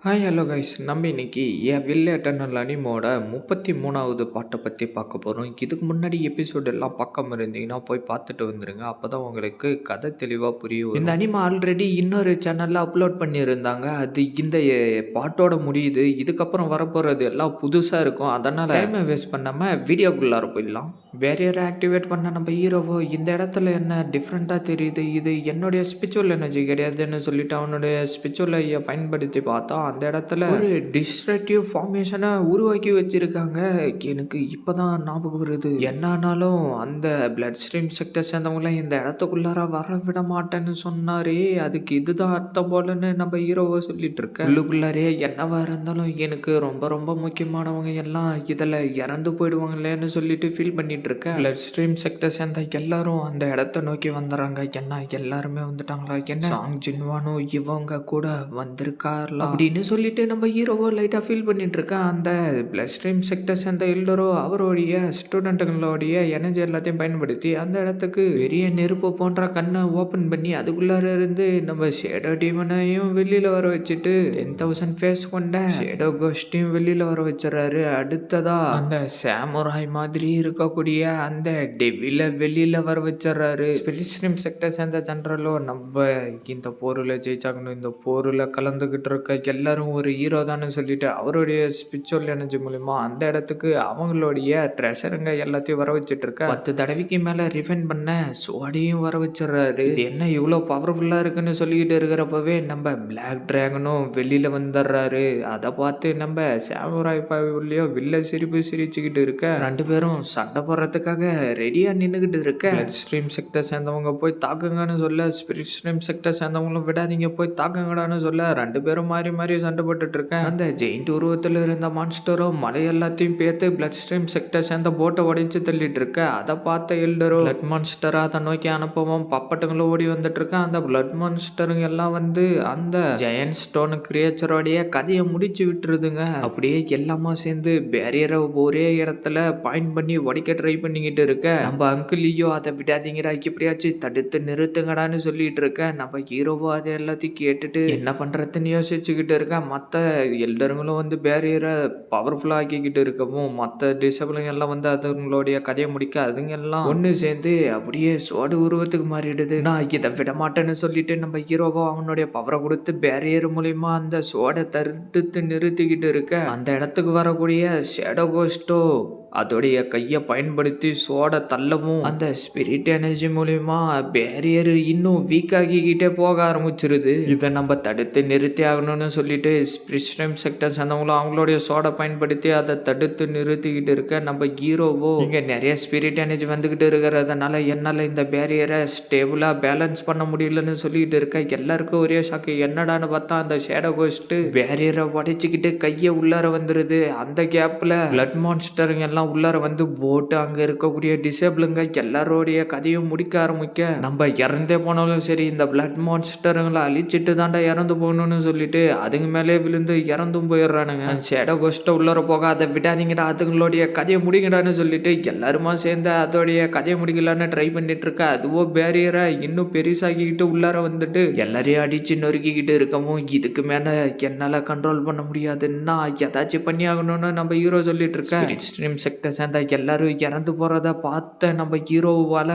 Hi hello guys நம்ம இன்னைக்கு என் will eternal அனிமோட 33வது பாட்டை பற்றி பார்க்க போகிறோம். இதுக்கு முன்னாடி எபிசோட் எல்லாம் பார்க்காம இருந்தீங்கன்னா போய் பார்த்துட்டு வந்துருங்க. அப்போ தான் உங்களுக்கு கதை தெளிவாக புரியும். இந்த அனிமா ஆல்ரெடி இன்னொரு சேனலில் அப்லோட் பண்ணியிருந்தாங்க. அது இந்த பாட்டோட முடியுது. இதுக்கப்புறம் வரப்போகிறது எல்லாம் புதுசாக இருக்கும். அதனால் டைமை வேஸ்ட் பண்ணாமல் வீடியோக்குள்ளார போயிடலாம். பேரியரை ஆக்டிவேட் பண்ண நம்ம ஹீரோவோ இந்த இடத்துல என்ன டிஃப்ரெண்ட்டாக தெரியுது, இது என்னுடைய ஸ்பிரிச்சுவல் எனர்ஜி கிடையாதுன்னு சொல்லிட்டு அவனுடைய ஸ்பிரிச்சுவல் ஐயை பயன்படுத்தி பார்த்தா அந்த இடத்துல ஒரு டிஸ்ட்ரக்டிவ் ஃபார்மேஷனை உருவாக்கி வச்சிருக்காங்க. எனக்கு இப்போதான் ஞாபகம் வருது. என்னானாலும் அந்த பிளட் ஸ்ட்ரீம் செக்டர் சேர்ந்தவங்களாம் இந்த இடத்துக்குள்ளார வர விட மாட்டேன்னு சொன்னாரே, அதுக்கு இதுதான் அர்த்தம் போலன்னு நம்ம ஹீரோவை சொல்லிட்டு இருக்கேன். உள்ளுக்குள்ளாரே என்னவா இருந்தாலும் எனக்கு ரொம்ப ரொம்ப முக்கியமானவங்க எல்லாம் இதில் இறந்து போயிடுவாங்களேன்னு சொல்லிட்டு ஃபீல் பண்ணிட்டு இருக்கேன். பிளட் ஸ்ட்ரீம் செக்டர் சேர்ந்த எல்லாரும் அந்த இடத்த நோக்கி வந்துடுறாங்க. என்ன எல்லாருமே வந்துட்டாங்களா, என்ன சாங் ஜின்வானோ இவங்க கூட வந்திருக்காரலாம் அப்படின்னு சொல்லிட்டு நம்ம ஹீரோவோ லைட்டாக ஃபீல் பண்ணிட்டு இருக்கேன். அந்த பிளட் ஸ்ட்ரீம் செக்டர் சேர்ந்த எல்லோரோ அவருடைய ஸ்டூடெண்ட்டுங்களோடைய எனர்ஜி எல்லாத்தையும் பயன்படுத்தி அந்த இடத்துக்கு பெரிய நெருப்பு போன்ற கண்ணை ஓப்பன் பண்ணி அதுக்குள்ளார இருந்து நம்ம ஷேடோ டீமனையும் வெளியில வர வச்சுட்டு 10,000 ஃபேஸ் கொண்ட ஷேடோ கோஸ்டையும் வெளியில வர வச்சிடறாரு. அடுத்ததா அந்த சாமுராய் மாதிரி இருக்கக்கூடிய அந்த டெவில வெளியில வர வச்சிடறாரு. பிளட் ஸ்ட்ரீம் செக்டர் சேர்ந்த ஜெனரலோ நம்ம இந்த போரில் ஜெயிச்சாகணும், இந்த போரில் கலந்துகிட்டு இருக்க எல்லாரும் ஒரு ஹீரோ தானே சொல்லிட்டு அவருடைய ஸ்பிரிச்சுவல் எனர்ஜி மூலிமா அந்த இடத்துக்கு அவங்களுடைய ட்ரெஷருங்க எல்லாத்தையும் வர வச்சுட்டு இருக்க 10 தடவைக்கு மேலே ரிஃபைன் பண்ண சோடியும் வர வச்சிடறாரு. என்ன இவ்வளோ பவர்ஃபுல்லாக இருக்குன்னு சொல்லிக்கிட்டு இருக்கிறப்பவே நம்ம பிளாக் டிராகனும் வெளியில் வந்துடுறாரு. அதை பார்த்து நம்ம சாமுராய் பாவிலையோ வில்ல சிரிப்பு சிரிச்சுக்கிட்டு இருக்க ரெண்டு பேரும் சண்டை போடுறதுக்காக ரெடியாக நின்றுக்கிட்டு இருக்க பிளட் ஸ்ட்ரீம் செக்டர் சேர்ந்தவங்க போய் தாக்குங்கன்னு சொல்ல, ஸ்பிரிட் ஸ்ட்ரீம் செக்டர் சேர்ந்தவங்களும் விடாதீங்க போய் தாக்குங்கடான்னு சொல்ல ரெண்டு பேரும் மாறி மாறி சண்டை போட்டுட்டு இருக்கேன். அந்த ஜெயிண்ட் உருவத்தில் இருந்த மான்ஸ்டரோ மலை எல்லாத்தையும் பேத்து பிளட் ஸ்ட்ரீம் செக்டர் சேர்ந்த போட்டை உடைச்சு தள்ளிட்டு இருக்க. அதை பார்த்த எல்டரோ பிளட் மான்ஸ்டரா அதை நோக்கி அனுப்பவும் பப்பட்டுங்களும் ஓடி வந்துட்டு இருக்கேன். அந்த பிளட் மான்ஸ்டருங்க எல்லாம் வந்து அந்த ஜெயன் ஸ்டோன் கிரியேச்சரோடைய கதையை முடிச்சு விட்டுருதுங்க. அப்படியே எல்லாமா சேர்ந்து பேரியரை ஒரே இடத்துல பாயிண்ட் பண்ணி உடைக்க ட்ரை பண்ணிக்கிட்டு இருக்க. நம்ம அங்கிளையோ அதை விடாதீங்கடா, எப்படியாச்சும் தடுத்து நிறுத்துங்கடான்னு சொல்லிட்டு இருக்க. நம்ம ஹீரோவோ அதை எல்லாத்தையும் கேட்டுட்டு என்ன பண்றதுன்னு யோசிச்சுக்கிட்டு இருக்க. மற்ற எல்டருங்களும் வந்து பேரியரை பவர்ஃபுல்லாக ஆக்கிக்கிட்டு இருக்கவும் மற்ற டிசபிளுங்க எல்லாம் வந்து அதுங்களுடைய கதையை முடிக்க அதுங்க எல்லாம் ஒன்று சேர்ந்து அப்படியே சோடு உருவத்துக்கு மாறிடுது. நான் இதை விட மாட்டேன்னு சொல்லிட்டு நம்ம ஹீரோவோ அவனுடைய பவரை கொடுத்து பேரியர் மூலியமா அந்த சோடை தடுத்து நிறுத்திக்கிட்டு இருக்க. அந்த இடத்துக்கு வரக்கூடிய ஷேடோ கோஸ்டோ அதோடைய கையை பயன்படுத்தி சோட தள்ளவும் அந்த ஸ்பிரிட் எனர்ஜி மூலியமா பேரியர் இன்னும் வீக் ஆகிக்கிட்டே போக ஆரம்பிச்சிருது. இதை நம்ம தடுத்து நிறுத்தி ஆகணும்னு சொல்லிட்டு ஸ்பிரிட் ஸ்ட்ரீம் செக்டர் சேர்ந்தவங்களும் அவங்களுடைய சோடை பயன்படுத்தி அதை தடுத்து நிறுத்திக்கிட்டு இருக்க. நம்ம ஹீரோவோ இங்க நிறைய ஸ்பிரிட் எனர்ஜி வந்துகிட்டு இருக்கிறதுனால என்னால இந்த பேரியரை ஸ்டேபிளா பேலன்ஸ் பண்ண முடியலன்னு சொல்லிட்டு இருக்க. எல்லாருக்கும் ஒரே ஷாக்கு. என்னடான்னு பார்த்தா அந்த ஷேடோ கோஸ்ட் பேரியரை உடைச்சிக்கிட்டு கையை உள்ளார வந்துருது. அந்த கேப்ல பிளட் மான்ஸ்டருங்க எல்லாம் உள்ளார வந்து போட்டு அங்க இருக்கக்கூடிய டிசேபிளுங்க எல்லாரோடைய கதையும் முடிக்க ஆரம்பிக்க. நம்ம இறந்தே போனாலும் சரி இந்த பிளட் மான்ஸ்டருங்களை அழிச்சிட்டு தாண்டா இறந்து போகணும்னு சொல்லிட்டு அதுங்க மேலே விழுந்து இறந்தும் போயிடுறானுங்க. ஷேடோ கோஸ்ட்டை உள்ளார போக அதை விடாதீங்கடா, அதுங்களுடைய கதையை முடிங்கடான்னு சொல்லிட்டு எல்லாருமா சேர்ந்து அதோடைய கதையை முடிக்கலான்னு ட்ரை பண்ணிட்டு இருக்க. அதுவோ பேரியரை இன்னும் பெருசாக்கிக்கிட்டு உள்ளார வந்துட்டு எல்லாரையும் அடிச்சு நொறுக்கிக்கிட்டு இருக்கவும் இதுக்கு மேல என்னால கண்ட்ரோல் பண்ண முடியாதுன்னா ஏதாச்சும் பண்ணி ஆகணும்னு நம்ம ஹீரோ சொல்லிட்டு இருக்க. சேர்ந்த எல்லாரும் இறந்து போறத பார்த்த நம்ம ஹீரோவால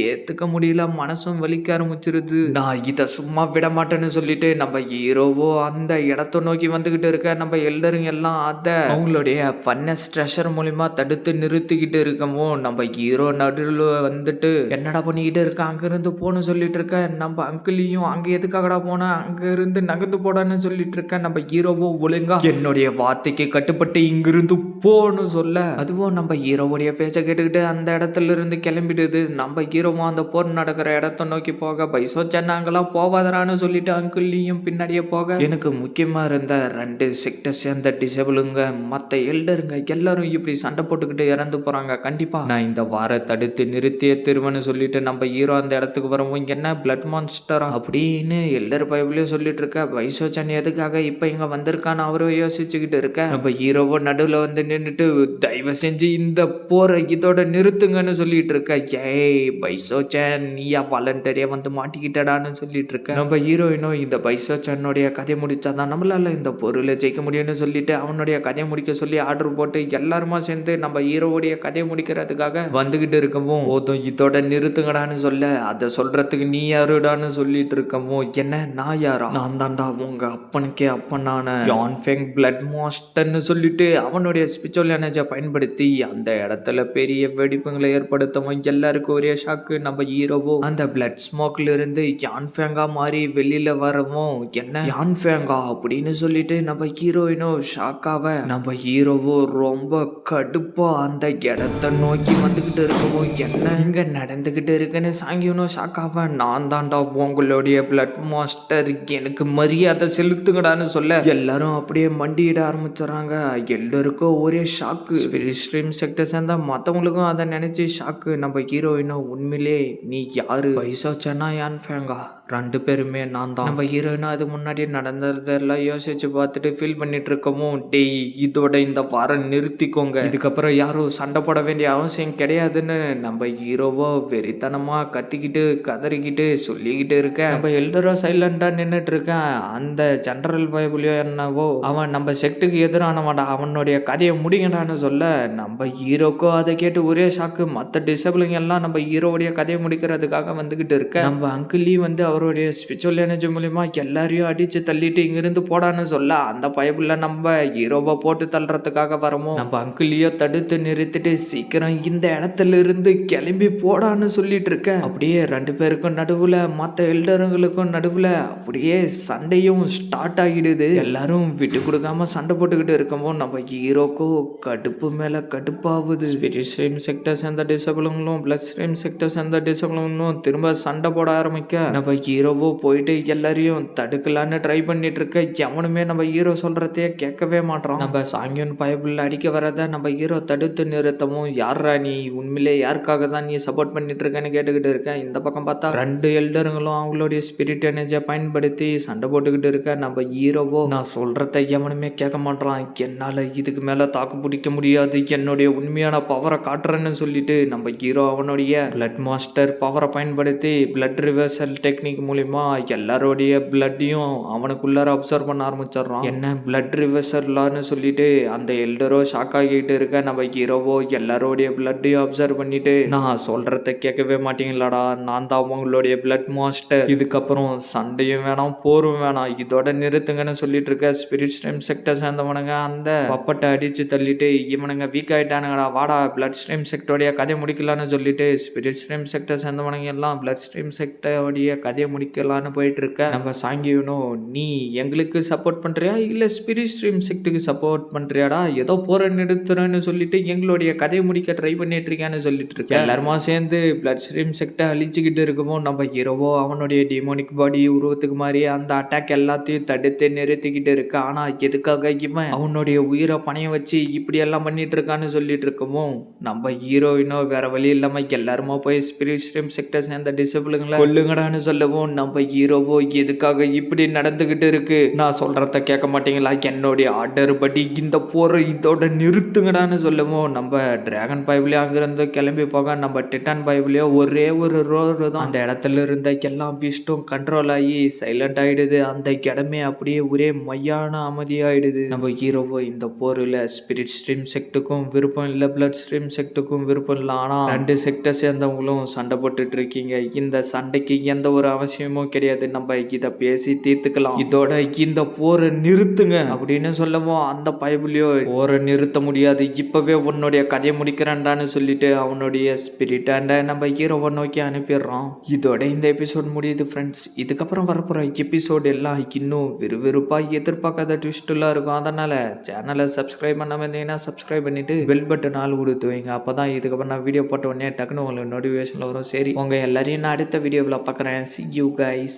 ஏத்துக்க முடியல, மனசும் வலிக்க ஆரம்பிச்சிருது. நான் இதை சும்மா விட மாட்டேன்னு சொல்லிட்டு நம்ம ஹீரோவோ அந்த இடத்த நோக்கி வந்துகிட்டு இருக்க. நம்ம எல்லோரும் எல்லாம் அதை அவங்களுடைய ஃபன்னஸ் ட்ரெஷர் மூலியமா தடுத்து நிறுத்திக்கிட்டு இருக்கவும் நம்ம ஹீரோ நடுவில் வந்துட்டு என்னடா பண்ணிக்கிட்டு இருக்க, அங்கிருந்து போன்னு சொல்லிட்டு இருக்க. நம்ம அங்கிளையும் அங்க எதுக்காகடா போனா அங்க இருந்து நகர்ந்து போடான்னு சொல்லிட்டு இருக்க. நம்ம ஹீரோவோ ஒழுங்கா என்னுடைய வார்த்தைக்கு கட்டுப்பட்டு இங்கிருந்து போன்னு சொல்ல அதுவும் நம்ம ஹீரோவுடைய பேச்சை கேட்டுக்கிட்டு அந்த இடத்துல இருந்து கிளம்பிடுது. நம்ம ஹீரோவும் அந்த போர் நடக்கிற இடத்த நோக்கி போக பைசோ சென்னாங்கெல்லாம் போவாதரான்னு சொல்லிட்டு அங்கிள்லையும் பின்னாடியே போக எனக்கு முக்கியமா இருந்த 2 செக்டர் சேர்ந்த டிசேபிளுங்க மற்ற எல்டருங்க எல்லாரும் இப்படி சண்டை போட்டுக்கிட்டு இறந்து போறாங்க. கண்டிப்பா நான் இந்த வார தடுத்து நிறுத்திய திருவன்னு சொல்லிட்டு நம்ம ஹீரோ அந்த இடத்துக்கு வரவும் என்ன பிளட் மான்ஸ்டரா அப்படின்னு எல்டர் பைபிளையும் சொல்லிட்டு இருக்க. பைசோ சென் எதுக்காக இப்ப இங்க வந்திருக்கான்னு அவரும் யோசிச்சுக்கிட்டு இருக்க. நம்ம ஹீரோவோ நடுவில் வந்து நின்றுட்டு தயவு செஞ்சு இந்த போரை இதோட நிறுத்துங்கன்னு சொல்லிட்டு இருக்க. ஏய் பைசோச்சன் நீயா வாலண்டரியா வந்து மாட்டிக்கிட்டடான்னு சொல்லிட்டு இருக்க. நம்ம ஹீரோயினும் இந்த பைசோச்சனுடைய கதை முடிச்சாதான் நம்மளால இந்த பொருளை ஜெயிக்க முடியும்னு சொல்லிட்டு அவனுடைய கதையை முடிக்க சொல்லி ஆர்டர் போட்டு எல்லாருமா சேர்ந்து நம்ம ஹீரோவுடைய கதையை முடிக்கிறதுக்காக வந்துகிட்டு இருக்கவும் போதும் இதோட நிறுத்துங்கடான்னு சொல்ல, அதை சொல்றதுக்கு நீ யாருடான்னு சொல்லிட்டு இருக்கவும், என்ன நான் யாரா, நான் தாண்டா உங்க அப்பனுக்கே அப்பனான யான் ஃபெங் பிளட் மாஸ்டர்னு சொல்லிட்டு அவனுடைய ஸ்பிரிச்சுவல் எனர்ஜியை பயன்படுத்தி அந்த இடத்துல பெரிய வெடிப்புகளை ஏற்படுத்தவும் எல்லாருக்கும் ஒரே ஷாக்கு. நம்ம ஹீரோவோ அந்த பிளட் ஸ்மோக்ல இருந்து யான் ஃபேங்கா மாறி வெளியில வரவும், என்ன யான் ஃபேங்கா அப்படின்னு சொல்லிட்டு நம்ம ஹீரோயினோ ஷாக்காவ, நம்ம ஹீரோவோ ரொம்ப கடுப்பா அந்த இடத்த நோக்கி வந்துகிட்டு இருக்கவும், என்ன இங்க நடந்துகிட்டு இருக்குன்னு சாங்கியனோ ஷாக்காவ, நான் தாண்டா உங்களுடைய பிளட் மாஸ்டர், எனக்கு மரியாதை செலுத்துங்கடான்னு சொல்ல எல்லாரும் அப்படியே மண்டியிட ஆரம்பிச்சிடறாங்க. எல்லாருக்கும் ஒரே ஷாக்கு. ஸ்பிரிட் ஸ்ட்ரீம் செக்டர் சேர்ந்தா மற்றவங்களுக்கும் அதை நினைச்சு ஷாக்கு. நம்ம ஹீரோயினும் உண்மையிலே நீ யாரு, பைசோச்சனா யான் ஃபேங்கா ரெண்டு பேருமே நான் தான். நம்ம ஹீரோயினும் அது முன்னாடி நடந்ததெல்லாம் யோசிச்சு பார்த்துட்டு ஃபீல் பண்ணிட்டு இருக்கவும், டேய் இதோட இந்த வாரம் நிறுத்திக்கோங்க, இதுக்கப்புறம் யாரும் சண்டை போட வேண்டிய அவசியம் கிடையாதுன்னு நம்ம ஹீரோவோ வெறித்தனமா கத்திக்கிட்டு கதறிக்கிட்டு சொல்லிக்கிட்டு இருக்க. நம்ம எல்டரோ சைலண்டா நின்றுட்டு இருக்கேன். அந்த ஜெனரல் பைபிளையோ என்னவோ அவன் நம்ம செக்டுக்கு எதிரானவாடா, அவனுடைய கதையை முடிங்கடான்னு சொல்ல நம்ம ஹீரோக்கோ அதை கேட்டு ஒரே ஷாக்கு. மற்ற டிசபிளுங்க எல்லாம் நம்ம ஹீரோவுடைய கதையை முடிக்கிறதுக்காக வந்துகிட்டு இருக்க. நம்ம அங்கிளி வந்து அவருடைய ஸ்பிரிச்சுவல் எனர்ஜி மூலியமா எல்லாரையும் அடிச்சு தள்ளிட்டு இங்கிருந்து போடான்னு சொல்ல அந்த பைபிள்ல நம்ம ஹீரோவை போட்டு தள்ளுறதுக்காக வரவும் நம்ம அங்கிளியோ தடுத்து நிறுத்திட்டு சீக்கிரம் இந்த இடத்துல இருந்து கிளம்பி போடான்னு சொல்லிட்டு இருக்க. அப்படியே ரெண்டு பேருக்கும் நடுவுல மற்ற எல்டருங்களுக்கும் நடுவுல அப்படியே சண்டையும் ஸ்டார்ட் ஆகிடுது. எல்லாரும் விட்டு கொடுக்காம சண்டை போட்டுக்கிட்டு இருக்கவும் நம்ம ஹீரோக்கோ கடுப்பு மேல கடுப்பாகுது. ஸ்பிரிட் ஸ்ட்ரீம் செக்டர் சேர்ந்த டிசபிளுங்களும் பிளட் ஸ்ட்ரீம் செக்டர் சேர்ந்த டிசபிளுங்களும் திரும்ப சண்டை போட ஆரம்பிக்க நம்ம ஹீரோவோ போயிட்டு எல்லாரையும் தடுக்கலான்னு ட்ரை பண்ணிட்டு இருக்க. எவனுமே நம்ம ஹீரோ சொல்றதையே கேட்கவே மாட்டான். நம்ம சாங்கியன் பைபிள் அடிக்க வரத நம்ம ஹீரோ தடுத்து நிறுத்தவும், யாரா நீ, உண்மையிலே யாருக்காக தான் நீ சப்போர்ட் பண்ணிட்டு இருக்கேன்னு கேட்டுக்கிட்டு இருக்கேன். இந்த பக்கம் பார்த்தா ரெண்டு எல்டருங்களும் அவங்களுடைய ஸ்பிரிட் எனர்ஜியை பயன்படுத்தி சண்டை போட்டுக்கிட்டு இருக்க. நம்ம ஹீரோவோ நான் சொல்றத எவனுமே கேட்க மாட்டான், என்னால இதுக்கு மேல தாக்கு பிடிக்க முடியாது, என்னுடைய உண்மையான பவரை காட்டுறேன்னு சொல்லிட்டு நம்ம ஹீரோ அவனுடைய பிளட் மாஸ்டர் பவரை பயன்படுத்தி பிளட் ரிவர்சல் டெக்னிக் மூலியமா எல்லாரோடைய பிளட்டையும் அவனுக்குள்ளார அப்சர்வ் பண்ண ஆரம்பிச்சிடறான். என்ன பிளட் ரிவர்சல்னு சொல்லிட்டு அந்த எல்டரோ ஷாக் ஆகிட்டு இருக்க. நம்ம ஹீரோவோ எல்லாரோடைய பிளட்டையும் அப்சர்வ் பண்ணிட்டு, நான் சொல்றத கேட்கவே மாட்டீங்களாடா, நான் தான் உங்களுடைய பிளட் மாஸ்டர், இதுக்கப்புறம் சண்டையும் வேணாம் போரும் வேணாம், இதோட நிறுத்துங்கன்னு சொல்லிட்டு இருக்க. ஸ்பிரிட் ஸ்ட்ரீம் செக்டர் சேர்ந்தவனுங்க அந்த பப்பட்டை அடிச்சு தள்ளிட்டு, இவனுங்க வீக் ஆயிட்டானுங்கடா, வாடா பிளட் ஸ்ட்ரீம் செக்டோடைய கதை முடிக்கலான்னு சொல்லிட்டு ஸ்பிரிட் ஸ்ட்ரீம் செக்டர் சேர்ந்தவனுங்க எல்லாம் பிளட் ஸ்ட்ரீம் செக்டோடைய கதையை முடிக்கலான்னு போயிட்டு இருக்க. நம்ம சாங்கியனோ நீ எங்களுக்கு சப்போர்ட் பண்றியா இல்ல ஸ்பிரிட் ஸ்ட்ரீம் செக்டுக்கு சப்போர்ட் பண்றியாடா, ஏதோ போற நிறுத்துறேன்னு சொல்லிட்டு எங்களுடைய கதையை முடிக்க ட்ரை பண்ணிட்டு இருக்கான்னு சொல்லிட்டு இருக்க. எல்லாருமா சேர்ந்து பிளட் ஸ்ட்ரீம் செக்டை அழிச்சுக்கிட்டு இருக்கவும் நம்ம ஹீரோவோ அவனுடைய டிமோனிக் பாடி உருவத்துக்கு மாதிரி அந்த அட்டாக் எல்லாத்தையும் தடுத்து நிறுத்திக்கிட்டு இருக்க. ஆனா எதுக்காக இவன் அவனுடைய உயிரை பணைய வச்சு இப்படி எல்லாம் பண்ணிட்டு இருக்கான்னு சொல்லிட்டு இருக்கவும் நம்ம ஹீரோயினோ வேற வழி இல்லாம எல்லாருமா போய் ஸ்பிரிட் ஸ்ட்ரீம் செக்டர் சேர்ந்த டிசபிளுங்களை கொல்லுங்கடான்னு சொல்லவும் நம்ம ஹீரோவோ எதுக்காக இப்படி நடந்துகிட்டு இருக்கு, நான் சொல்றத கேட்க மாட்டீங்களா, என்னுடைய ஆர்டர் படி இந்த போற இதோட நிறுத்துங்கடான்னு சொல்லவும் நம்ம டிராகன் பைபிளையும் அங்கிருந்து கிளம்பி போக நம்ம டிட்டான் பைபிளையோ ஒரே ஒரு ரோடு தான். அந்த இடத்துல இருந்த எல்லா பீஸ்டும் கண்ட்ரோல் ஆகி சைலண்ட் ஆயிடுது. அந்த இடமே அப்படியே ஒரே மையான அமைதியாயிடுது. நம்ம ஹீரோவோ இந்த போரில் ஸ்பிரிட் ஸ்ட்ரீம் செக்டுக்கும் விருப்பம் இல்லை, பிளட் ஸ்ட்ரீம் செக்டுக்கும் விருப்பம் இல்லை, ஆனா ரெண்டு செக்டர் சேர்ந்தவங்களும் சண்டை போட்டுட்டு இருக்கீங்க, இந்த சண்டைக்கு எந்த ஒரு அவசியமும் கிடையாது, நம்ம இதை பேசி தீர்த்துக்கலாம், இதோட இந்த போரை நிறுத்துங்க அப்படின்னு சொல்லவும் அந்த பைபிளையோ போரை நிறுத்த முடியாது, இப்பவே உன்னுடைய கதையை முடிக்கிறேன்டான்னு சொல்லிட்டு அவனுடைய ஸ்பிரிட்டாண்ட நம்ம ஹீரோவை நோக்கி அனுப்பிடுறான். இதோட இந்த எபிசோட் முடியுது ஃப்ரெண்ட்ஸ். இதுக்கப்புறம் வரப்போற எபிசோட் எல்லாம் இன்னும் விறுவிறுப்பா எதிர்பார்க்காத ட்விஸ்ட்லாம் இருக்கும். அதனால சேனலை சப்ஸ்கிரைப் பண்ணாம இருந்தீங்கன்னா சப்ஸ்கிரைப் பண்ணிட்டு பெல் பட்டன் ஆள் கொடுத்து வைங்க. அப்பதான் இதுக்கப்புறம் நான் வீடியோ போட்ட உடனே டக்குன்னு உங்களுக்கு நோட்டிஃபிகேஷன்ல வரும். சரி, உங்க எல்லாரையும் நான் அடுத்த வீடியோவில் பார்க்குறேன். See you guys.